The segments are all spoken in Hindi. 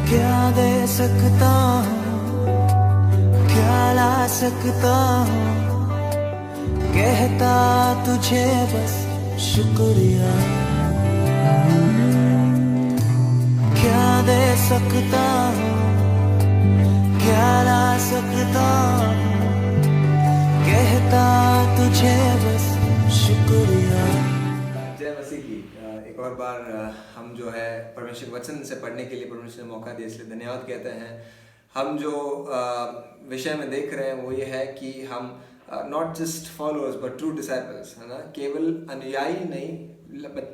क्या दे सकता हूँ, क्या ला सकता हूँ, कहता तुझे बस शुक्रिया। क्या दे सकता हूँ, क्या ला सकता हूँ, कहता तुझे बस शुक्रिया। जय मसीह की। एक और बार हम जो है परमेश्वर वचन से पढ़ने के लिए परमेश्वर ने मौका दिया, इसलिए धन्यवाद कहते हैं। हम जो विषय में देख रहे हैं वो ये है कि हम not just followers but true disciples, है ना। केवल अनुयायी नहीं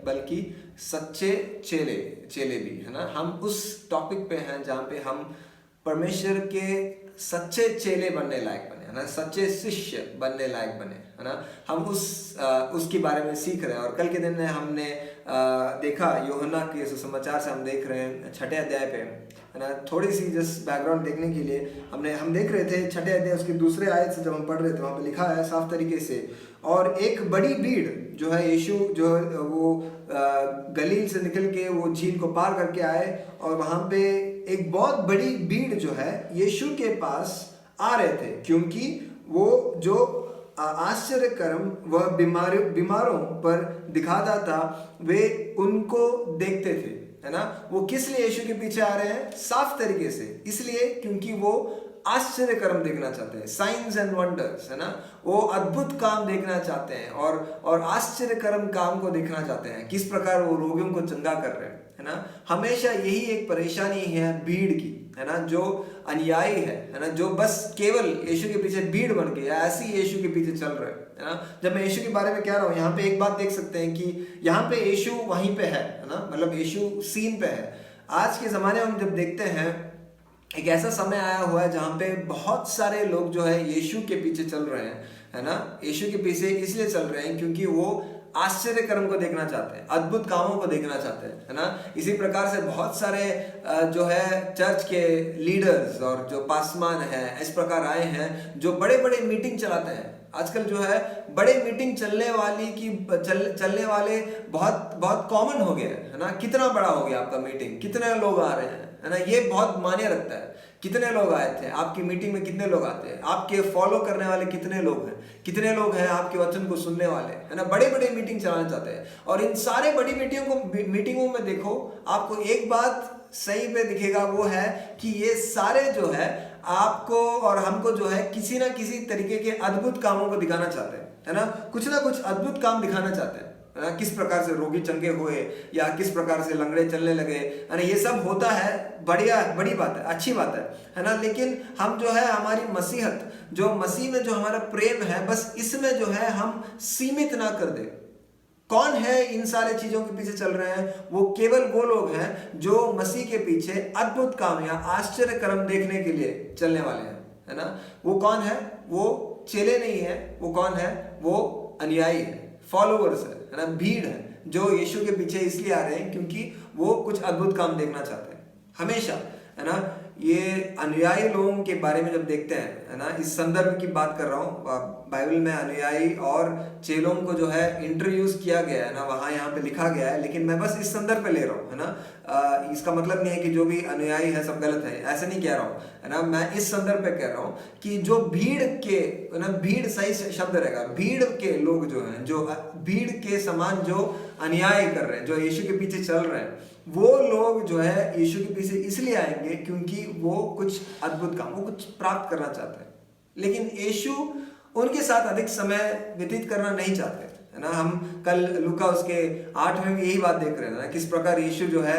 बल्कि सच्चे चेले भी, है ना। हम उस टॉपिक पे हैं जहाँ पे हम परमेश्वर के सच्चे चेले बनने लायक बने, है ना, सच्चे शिष्य बनने लायक बने, है ना। हम उसके बारे में सीख रहे हैं। और कल के दिन में हमने देखा यूहन्ना के सुसमाचार से हम देख रहे हैं 6 अध्याय पे, है ना। थोड़ी सी जस्ट बैकग्राउंड देखने के लिए हम देख रहे थे 6 अध्याय उसके दूसरे आयत से जब हम पढ़ रहे थे, वहाँ पे लिखा है साफ तरीके से, और एक बड़ी भीड़ जो है, यीशु जो है वो गलील से निकल के वो झील को पार करके आए, और वहाँ पे एक बहुत बड़ी भीड़ जो है यीशु के पास आ रहे थे, क्योंकि वो जो आश्चर्य कर्म वह बीमारों पर दिखाता था वे उनको देखते थे, है ना। वो किस लिए यीशु के पीछे आ रहे हैं? साफ तरीके से इसलिए क्योंकि वो आश्चर्य कर्म देखना चाहते हैं, साइंस एंड वंडर्स, है ना। वो अद्भुत काम देखना चाहते हैं और आश्चर्य कर्म काम को देखना चाहते हैं, किस प्रकार वो रोगियों को चंगा कर रहे हैं, है ना। हमेशा यही एक परेशानी है भीड़ की, है ना, जो अनुयायी है ना, जो बस केवल यीशु के पीछे भीड़ बन के या ऐसे ही यीशु के पीछे चल रहे हैं, है ना। जब मैं यीशु के बारे में कह रहा हूँ, यहाँ पे एक बात देख सकते हैं कि यहाँ पे यीशु वहीं पे है ना, मतलब यीशु सीन पे है। आज के ज़माने में हम जब देखते हैं, एक ऐसा समय आया हुआ है जहाँ पे बहुत सारे लोग जो है यीशु के पीछे चल रहे हैं, है ना। यीशु के पीछे इसलिए चल रहे हैं क्योंकि वो आश्चर्य कर्म को देखना चाहते हैं, अद्भुत कामों को देखना चाहते हैं, है ना। इसी प्रकार से बहुत सारे जो है चर्च के लीडर्स और जो पासवान हैं, इस प्रकार आए हैं जो बड़े बड़े मीटिंग चलाते हैं। आजकल जो है बड़े मीटिंग चलने वाले बहुत बहुत कॉमन हो गया है ना। कितना बड़ा हो गया आपका मीटिंग, कितने लोग आ रहे हैं, है ना, ये बहुत मायने रखता है। कितने लोग आए थे आपकी मीटिंग में, कितने लोग आते हैं, आपके फॉलो करने वाले कितने लोग हैं, कितने लोग हैं आपके वचन को सुनने वाले, है ना। बड़े बड़े मीटिंग चलाना चाहते हैं, और इन सारे बड़ी मीटिंगों में देखो आपको एक बात सही पे दिखेगा, वो है कि ये सारे जो है आपको और हमको जो है किसी ना किसी तरीके के अद्भुत कामों को दिखाना चाहते हैं, है ना। कुछ ना कुछ अद्भुत काम दिखाना चाहते हैं, है ना। किस प्रकार से रोगी चंगे हुए या किस प्रकार से लंगड़े चलने लगे, है ना। ये सब होता है, बड़ी बात है, अच्छी बात है ना। लेकिन हम जो है हमारी मसीहत, जो मसीह में जो हमारा प्रेम है, बस इसमें जो है हम सीमित ना कर दे। कौन है इन सारे चीजों के पीछे चल रहे हैं? वो केवल वो लोग हैं जो मसीह के पीछे अद्भुत काम या आश्चर्य कर्म देखने के लिए चलने वाले हैं, है ना। वो कौन है? वो चेले नहीं है। वो कौन है? वो अनुयायी है, फॉलोअर्स है ना, भीड़ है जो यीशु के पीछे इसलिए आ रहे हैं क्योंकि वो कुछ अद्भुत काम देखना चाहते हैं हमेशा, है ना। ये अनुयायी लोगों के बारे में जब देखते हैं, है ना, इस संदर्भ की बात कर रहा हूँ, बाइबल में अनुयायी और चेलों को जो है इंट्रोड्यूस किया गया है ना, वहाँ यहाँ पे लिखा गया है, लेकिन मैं बस इस संदर्भ पे ले रहा हूँ, है ना। इसका मतलब नहीं है कि जो भी अनुयायी है सब गलत है, ऐसा नहीं कह रहा हूँ, है ना। मैं इस संदर्भ पे कह रहा हूँ कि जो भीड़ के, है ना, भीड़ सही शब्द रहेगा, भीड़ के लोग जो हैं, जो भीड़ के समान जो अनुयायी कर रहे हैं, जो यीशु के पीछे चल रहे हैं, वो लोग जो है यीशु के पीछे इसलिए आएंगे क्योंकि वो कुछ अद्भुत काम, वो कुछ प्राप्त करना चाहते हैं। लेकिन यीशु उनके साथ अधिक समय व्यतीत करना नहीं चाहते, है ना। हम कल लूका उसके 8 में भी यही बात देख रहे हैं ना, किस प्रकार यीशु जो है,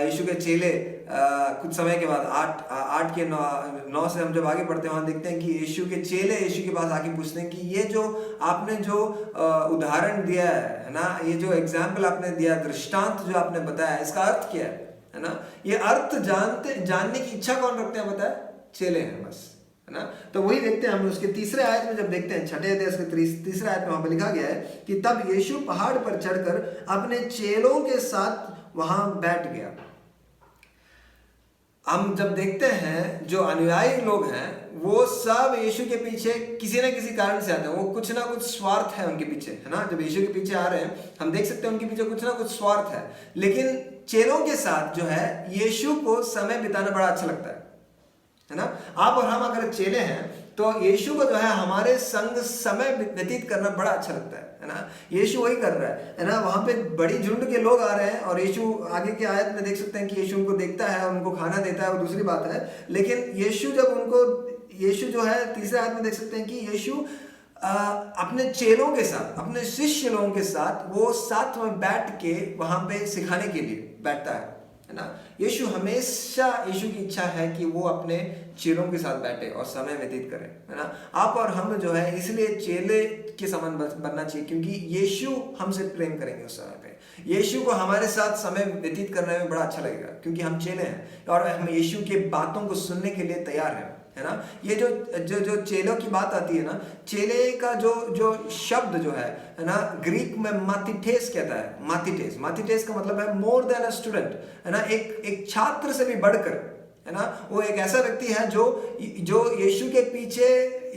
यीशु के चेले कुछ समय के बाद 8 के 9 से हम जब आगे पढ़ते हैं, वहाँ देखते हैं कि यीशु के चेले यीशु के पास आके पूछते हैं कि ये जो आपने जो उदाहरण दिया है ना, ये जो एग्जाम्पल आपने दिया, दृष्टांत जो आपने बताया, इसका अर्थ क्या है ना। ये अर्थ जानने की इच्छा कौन रखते हैं? बताया, चेले हैं बस, है ना। तो वही देखते हैं हम उसके तीसरे आयत में, जब देखते हैं 6 अध्याय उसके तीसरे आयत में वहां पे लिखा गया है कि तब यीशु पहाड़ पर चढ़कर अपने चेलों के साथ वहां बैठ गया। हम जब देखते हैं जो अनुयायी लोग हैं वो सब यीशु के पीछे किसी ना किसी कारण से आते हैं, वो कुछ ना कुछ स्वार्थ है उनके पीछे, है ना। जब यीशु के पीछे आ रहे हैं हम देख सकते हैं उनके पीछे कुछ ना कुछ स्वार्थ है। लेकिन चेलों के साथ जो है यीशु को समय बिताना बड़ा अच्छा लगता है ना। आप और हम अगर चेले हैं तो यीशु को जो है हमारे संग समय व्यतीत करना बड़ा अच्छा लगता है ना। यीशु वही कर रहा है ना। वहां पे बड़ी झुंड के लोग आ रहे हैं और यीशु आगे के आयत में देख सकते हैं कि यीशु उनको देखता है और उनको खाना देता है, वो दूसरी बात है। लेकिन यीशु जो है तीसरे आयत में देख सकते हैं कि यीशु अपने चेलों के साथ, अपने शिष्य लोगों के साथ वो साथ में बैठ के वहां पे सिखाने के लिए बैठता है ना। यीशु हमेशा, यीशु की इच्छा है कि वो अपने चेलों के साथ बैठे और समय व्यतीत करें, है ना। आप और हम जो है इसलिए चेले के समान बनना चाहिए, क्योंकि यीशु हमसे प्रेम करेंगे उस समय पे। यीशु को हमारे साथ समय व्यतीत करने में बड़ा अच्छा लगेगा, क्योंकि हम चेले हैं और हम यीशु के बातों को सुनने के लिए तैयार हैं, है ना। ये जो चेलों की बात आती है ना, चेले का जो शब्द जो है ना, ग्रीक में माथिटेस कहता है। माथिटेस का मतलब है मोर देन अ स्टूडेंट, है ना। एक छात्र से भी बढ़कर, है ना। वो एक ऐसा व्यक्ति है जो यीशु के पीछे,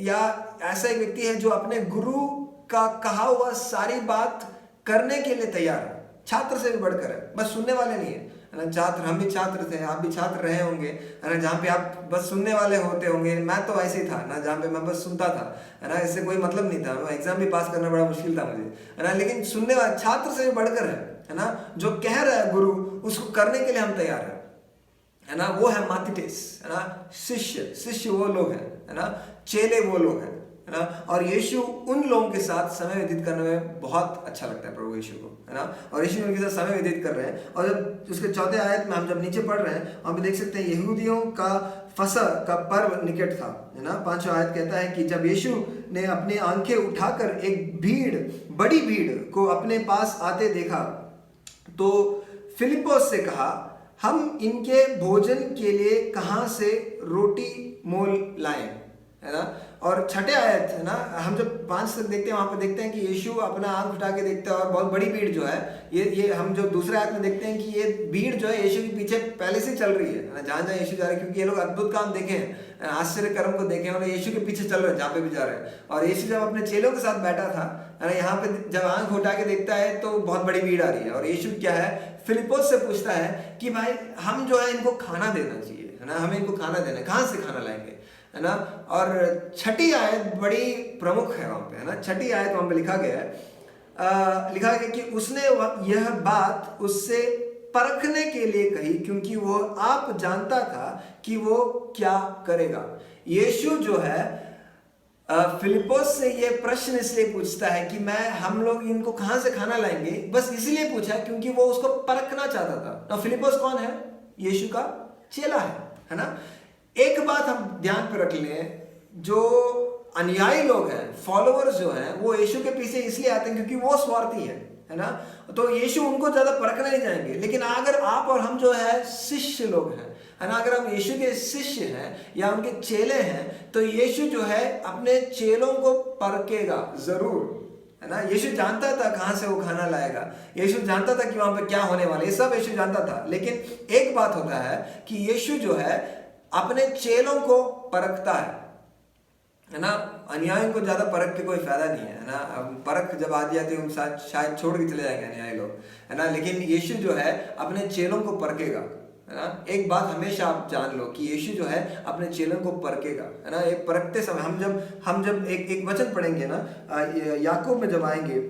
या ऐसा एक व्यक्ति है जो अपने गुरु का कहा हुआ सारी बात करने के लिए तैयार है। छात्र से भी बढ़कर है, बस सुनने वाले नहीं है ना। छात्र, हम भी छात्र थे, आप भी छात्र रहे होंगे, है ना, जहाँ पे आप बस सुनने वाले होते होंगे। मैं तो ऐसे ही था ना, जहाँ पे मैं बस सुनता था, है ना। इससे कोई मतलब नहीं था, एग्जाम भी पास करना बड़ा मुश्किल था मुझे, है ना। लेकिन सुनने वाला छात्र से भी बढ़कर है ना। जो कह रहा है गुरु, उसको करने के लिए हम तैयार है ना। वो है माथिटेस, है ना। शिष्य वो लोग हैं, है ना। चेले वो लोग हैं, है ना। और यीशु उन लोगों के साथ समय व्यतीत करने में बहुत अच्छा लगता है प्रभु यीशु को, है ना। और यीशु उनके साथ समय व्यतीत कर रहे हैं। और जब उसके चौथे आयत में हम जब नीचे पढ़ रहे हैं, वहाँ पे देख सकते हैं यहूदियों का फसह का पर्व निकट था, है ना। 5वां आयत कहता है कि जब यीशु ने अपनी आंखें उठाकर एक बड़ी भीड़ को अपने पास आते देखा, तो फिलिप्पुस से कहा, हम इनके भोजन के लिए कहाँ से रोटी मोल लाएं, है ना। और छठे आयत, है ना, हम जब 5 तक देखते हैं, वहां पे देखते हैं कि यीशु अपना आंख उठा के देखता है और बहुत बड़ी भीड़ जो है, ये हम जो दूसरे आयत में देखते हैं कि ये भीड़ जो है यीशु के पीछे पहले से चल रही है ना, जहाँ जहाँ यीशु जा रहे हैं, क्योंकि ये लोग अद्भुत काम देखे हैं, आश्चर्य कर्म को देखे हैं, और यीशु के पीछे चल रहे हैं जहाँ पे भी जा रहे हैं। और यीशु जब अपने चेलों के साथ बैठा था, है ना, यहाँ पे जब आंख उठा के देखता है तो बहुत बड़ी भीड़ आ रही है, और यीशु क्या है, फिलिप्पुस से पूछता है कि भाई हम जो है इनको खाना देना चाहिए, है ना, हमें इनको खाना देना है, कहाँ से खाना लाएंगे, है ना। और छठी आयत बड़ी प्रमुख है वहां पे, है ना। छठी आयत वहां पे लिखा गया कि उसने यह बात उससे परखने के लिए कही, क्योंकि वो आप जानता था कि वो क्या करेगा। यीशु जो है फिलिप्पुस से ये प्रश्न इसलिए पूछता है कि हम लोग इनको कहां से खाना लाएंगे, बस इसलिए पूछा क्योंकि वो उसको परखना चाहता था। तो फिलिप्पुस कौन है? यीशु का चेला है ना। एक बात हम ध्यान पे रख लें, जो अनुयायी लोग हैं, फॉलोअर्स जो हैं, वो यीशु के पीछे इसलिए आते हैं क्योंकि वो स्वार्थी है ना। तो यीशु उनको ज्यादा परखना नहीं जाएंगे। लेकिन अगर आप और हम जो है शिष्य लोग हैं, है ना, अगर हम यीशु के शिष्य हैं या उनके चेले हैं, तो यीशु जो है अपने चेलों को परखेगा जरूर, है ना। यीशु जानता था कहां से वो खाना लाएगा, यीशु जानता था कि वहां पे क्या होने वाला है, ये सब यीशु जानता था। लेकिन एक बात होता है कि यीशु जो है अपने चेलों को परखता है ना। अनुयायियों को ज्यादा परख के कोई फायदा नहीं है ना। परख जब आ जाती है शायद छोड़ के चले जाएंगे अनुयायी लोग, है ना। लेकिन यीशु जो है अपने चेलों को परखेगा, है ना। एक बात हमेशा आप जान लो कि यीशु जो है अपने चेलों को परखेगा, है ना। एक परखते समय हम जब एक वचन पढ़ेंगे ना, याकूब में जब आएंगे,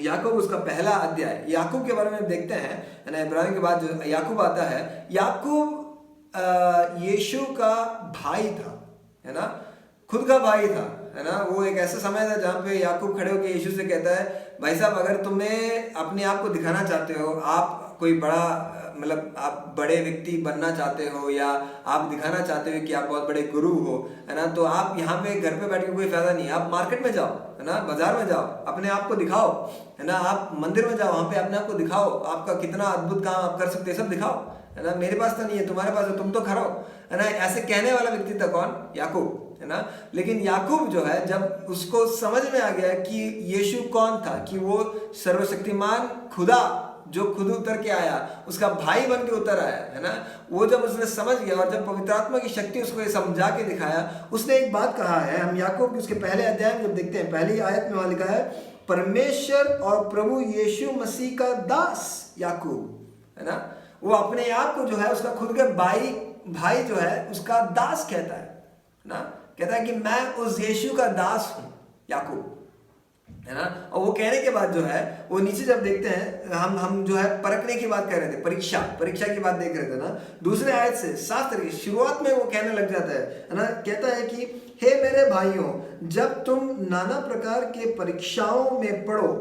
याकूब उसका पहला अध्याय, याकूब के बारे में देखते हैं, है ना। इब्राहिम के बाद जो याकूब आता है, याकूब यीशु का भाई था, है ना, खुद का भाई था, है ना। वो एक ऐसा समय था जहाँ पे याकूब खड़े होकर यीशु से कहता है, भाई साहब अगर तुम्हें अपने आप को दिखाना चाहते हो, आप कोई बड़ा, मतलब आप बड़े व्यक्ति बनना चाहते हो, या आप दिखाना चाहते हो कि आप बहुत बड़े गुरु हो, है ना, तो आप यहाँ पे घर पे बैठ के कोई फायदा नहीं है। आप मार्केट में जाओ, है ना, बाजार में जाओ, अपने आप को दिखाओ, है ना। आप मंदिर में जाओ, वहाँ पे अपने आप को दिखाओ, आपका कितना अद्भुत काम आप कर सकते हैं, सब दिखाओ, है ना। मेरे पास तो नहीं है, तुम्हारे पास है, तुम तो खड़ो, है ना। ऐसे कहने वाला व्यक्ति था कौन? याकूब, है ना। लेकिन याकूब जो है, जब उसको समझ में आ गया कि यीशु कौन था, कि वो सर्वशक्तिमान खुदा जो खुद उतर के आया, उसका भाई बन के उतर आया, है ना, वो जब उसने समझ गया और जब पवित्र आत्मा की शक्ति उसको ये समझा के दिखाया, उसने एक बात कहा है। हम याकूब के उसके पहले अध्याय में जब देखते हैं, पहली आयत में वहां लिखा है, परमेश्वर और प्रभु यीशु मसीह का दास याकूब, है ना। वो अपने आप को जो है उसका खुद के भाई जो है उसका दास कहता है ना, कहता है कि मैं उस यीशु का दास हूं, याकूब, है ना। और वो कहने के बाद जो है वो नीचे जब देखते हैं, हम जो है परखने की बात कर रहे थे, परीक्षा की बात देख रहे थे ना, दूसरे आयत से साफ तरीके शुरुआत में वो कहने लग जाता है ना, कहता है कि हे मेरे भाइयों, जब तुम नाना प्रकार के परीक्षाओं में पढ़ो,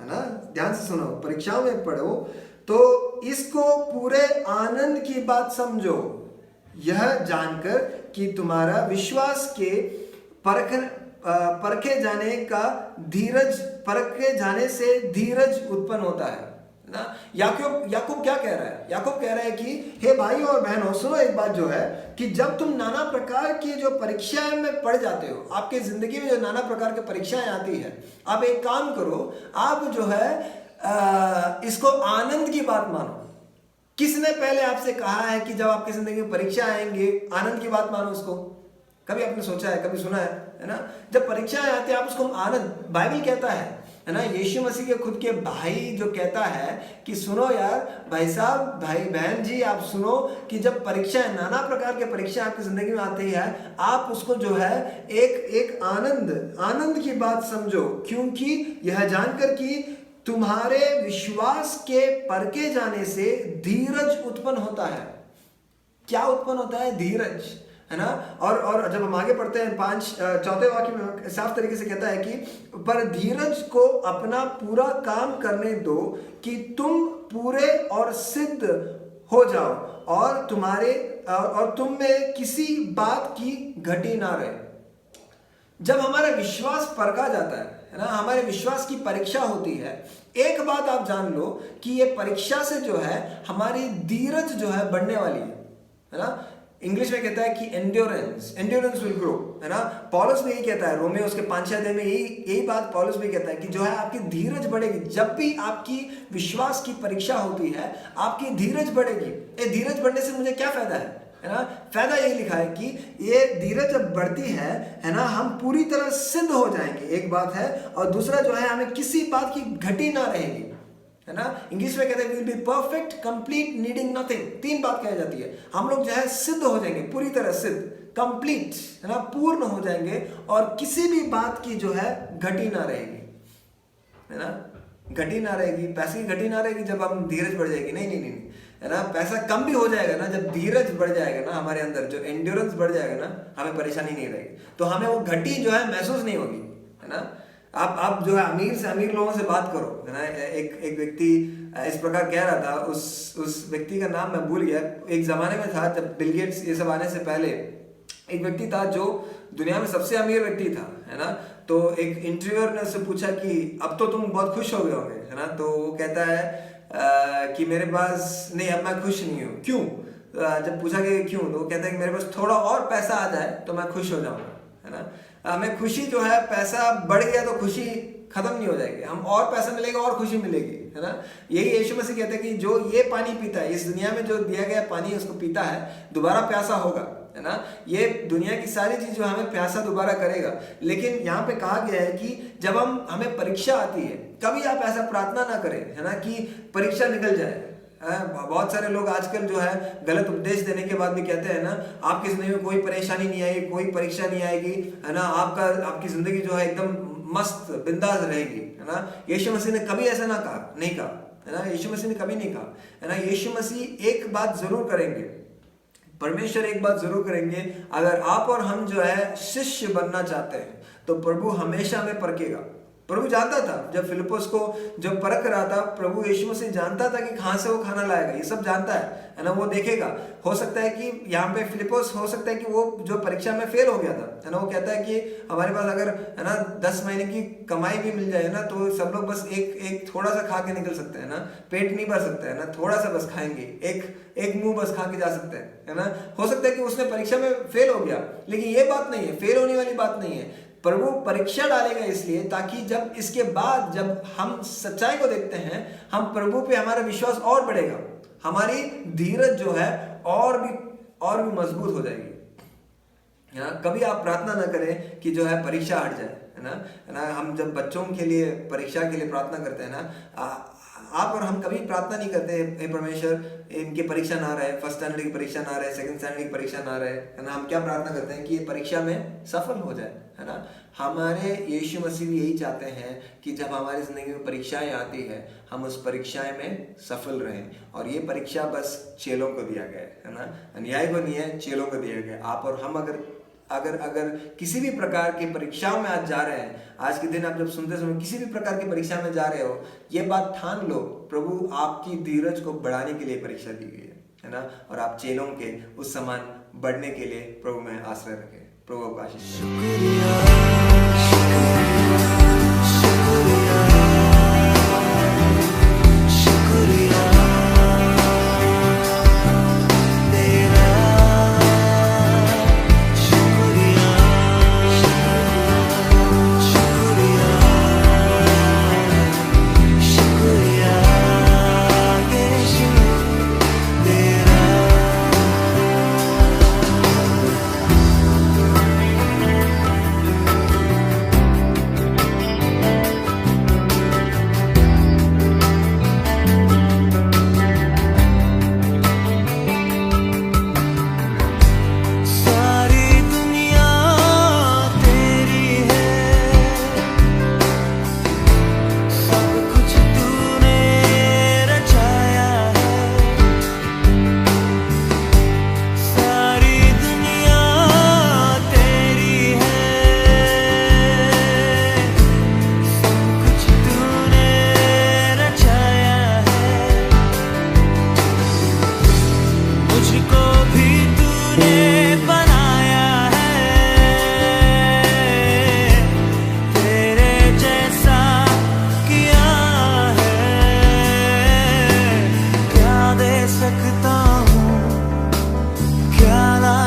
है ना, ध्यान से सुनो, परीक्षाओं में पढ़ो तो इसको पूरे आनंद की बात समझो, यह जानकर कि तुम्हारा विश्वास के परखे जाने से धीरज उत्पन्न होता है ना। याकूब क्या कह रहा है? याकूब कह रहा है कि हे भाइयों और बहनों, सुनो एक बात जो है कि जब तुम नाना प्रकार की जो परीक्षाएं में पड़ जाते हो, आपके जिंदगी में जो नाना प्रकार की परीक्षाएं आती है, आप एक काम करो, आप जो है इसको आनंद की बात मानो। किसने पहले आपसे कहा है कि जब आपकी जिंदगी में परीक्षा आएंगे आनंद की बात मानो उसको? कभी आपने सोचा है, कभी सुना है ना? जब परीक्षाएं आती है आप उसको आनंद, बाइबल कहता है ना, यीशु मसीह के खुद के भाई जो कहता है कि सुनो यार, भाई साहब, भाई बहन जी, आप सुनो कि जब परीक्षाएं, नाना प्रकार के परीक्षा आपकी जिंदगी में आती है, आप उसको जो है एक आनंद की बात समझो, क्योंकि यह जानकर कि तुम्हारे विश्वास के परखे जाने से धीरज उत्पन्न होता है। क्या उत्पन्न होता है? धीरज, है ना। और जब हम आगे पढ़ते हैं चौथे वाक्य में साफ तरीके से कहता है कि पर धीरज को अपना पूरा काम करने दो कि तुम पूरे और सिद्ध हो जाओ और तुम में किसी बात की घटी ना रहे। जब हमारा विश्वास परखा जाता है ना, हमारे विश्वास की परीक्षा होती है, एक बात आप जान लो कि ये परीक्षा से जो है हमारी धीरज जो है बढ़ने वाली है ना। इंग्लिश में कहता है कि एंड्योरेंस विल ग्रो, है ना। पौलुस भी यही कहता है, रोमियो उसके 5 अध्याय में यही बात पौलुस भी कहता है कि जो है आपकी धीरज बढ़ेगी। जब भी आपकी विश्वास की परीक्षा होती है, आपकी धीरज बढ़ेगी। ये धीरज बढ़ने से मुझे क्या फायदा है ना? फायदा यही लिखा है कि ये धीरज जब बढ़ती है ना, हम पूरी तरह सिद्ध हो जाएंगे, एक बात है, और दूसरा जो है हमें किसी बात की घटी ना रहेगी, है ना। इंग्लिश में कहते हैं will be perfect, complete, needing nothing. 3 बात कही जाती है। हम लोग जो है सिद्ध हो जाएंगे, पूरी तरह सिद्ध, कंप्लीट, है ना, पूर्ण हो जाएंगे, और किसी भी बात की जो है घटी ना रहेगी, है ना। घटी ना रहेगी, पैसे की घटी ना रहेगी जब हम धीरज बढ़ जाएगी, नहीं, है ना। पैसा कम भी हो जाएगा ना, जब धीरज बढ़ जाएगा ना, हमारे अंदर जो एंड्योरेंस बढ़ जाएगा ना, हमें परेशानी नहीं रहेगी, तो हमें वो घटी जो है महसूस नहीं होगी, है ना। आप जो है अमीर से अमीर लोगों से बात करो, है ना। एक व्यक्ति इस प्रकार कह रहा था, उस व्यक्ति का नाम मैं भूल गया। एक जमाने में था जब बिल गेट्स ये सब आने से पहले, एक व्यक्ति था जो दुनिया में सबसे अमीर व्यक्ति था, है ना। तो एक इंटरव्यूअर ने उससे पूछा कि अब तो तुम बहुत खुश हो गए होंगे, है ना। तो वो कहता है कि मेरे पास नहीं, अब मैं खुश नहीं हूँ। क्यों? जब पूछा कि क्यों, तो वो कहता है कि मेरे पास थोड़ा और पैसा आ जाए तो मैं खुश हो जाऊंगा, है ना। हमें खुशी जो है, पैसा बढ़ गया तो खुशी खत्म नहीं हो जाएगी, हम और पैसा मिलेगा और खुशी मिलेगी, है ना। यही यीशु मसीह कहते हैं कि जो ये पानी पीता है, इस दुनिया में जो दिया गया पानी उसको पीता है, दोबारा प्यासा होगा, है ना। ये दुनिया की सारी चीज जो हमें प्यासा दोबारा करेगा। लेकिन यहाँ पे कहा गया है कि जब हमें परीक्षा आती है, कभी आप ऐसा प्रार्थना ना करें, है ना, कि परीक्षा निकल जाए। बहुत सारे लोग आजकल जो है गलत उपदेश देने के बाद भी कहते हैं ना, आपकी जिंदगी में कोई परेशानी नहीं आएगी, कोई परीक्षा नहीं आएगी, है ना, आपकी जिंदगी जो है एकदम मस्त बिंदास रहेगी, है ना। यीशु मसीह ने कभी ऐसा नहीं कहा, है ना। यीशु मसीह ने कभी नहीं कहा, है ना। यीशु मसीह एक बात जरूर करेंगे, परमेश्वर एक बात जरूर करेंगे, अगर आप और हम जो है शिष्य बनना चाहते हैं तो प्रभु हमेशा हमें परखेगा। प्रभु जानता था, जब फिलिप्पुस को जब परख रहा था, प्रभु यीशु मसीह जानता था कि कहाँ से वो खाना लाएगा, ये सब जानता है ना। वो देखेगा, हो सकता है कि यहाँ पे फिलिप्पुस हो सकता है कि वो जो परीक्षा में फेल हो गया था, है ना। वो कहता है कि हमारे पास अगर, है ना, 10 महीने की कमाई भी मिल जाए ना, तो सब लोग बस एक थोड़ा सा खा के निकल सकते हैं ना, पेट नहीं भर सकता है ना, थोड़ा सा बस खाएंगे, एक मुंह बस खा के जा सकते हैं, है ना। हो सकता है कि उसने परीक्षा में फेल हो गया, लेकिन ये बात नहीं है, फेल होने वाली बात नहीं है। प्रभु परीक्षा डालेगा इसलिए ताकि जब इसके बाद जब हम सच्चाई को देखते हैं, हम प्रभु पे हमारा विश्वास और बढ़ेगा, हमारी धीरज जो है और भी मजबूत हो जाएगी, है ना। कभी आप प्रार्थना ना करें कि जो है परीक्षा हट जाए, है ना। हम जब बच्चों के लिए परीक्षा के लिए प्रार्थना करते हैं ना, आप और हम कभी प्रार्थना नहीं करते हे परमेश्वर इनकी परीक्षा ना रहे, फर्स्ट स्टैंडर्ड की परीक्षा ना रहे, सेकंड स्टैंडर्ड की परीक्षा ना रहे, है ना। हम क्या प्रार्थना करते हैं कि ये परीक्षा में सफल हो जाए, है ना। हमारे यीशु मसीह भी यही चाहते हैं कि जब हमारी ज़िंदगी में परीक्षाएं आती है हम उस परीक्षाएं में सफल रहें। और ये परीक्षा बस चेलों को दिया गया है ना, अन्याय को नहीं है, चेलों को दिया गया। आप और हम अगर किसी भी प्रकार की परीक्षाओं में आज जा रहे हैं, आज के दिन आप जब सुनते समय किसी भी प्रकार की परीक्षा में जा रहे हो, ये बात ठान लो प्रभु आपकी धीरज को बढ़ाने के लिए परीक्षा दी गई है ना। और आप चेलों के उस समान बढ़ने के लिए प्रभु में आश्रय रखें। प्रभु का आशीष।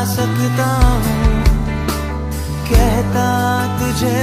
सकता हूँ कहता तुझे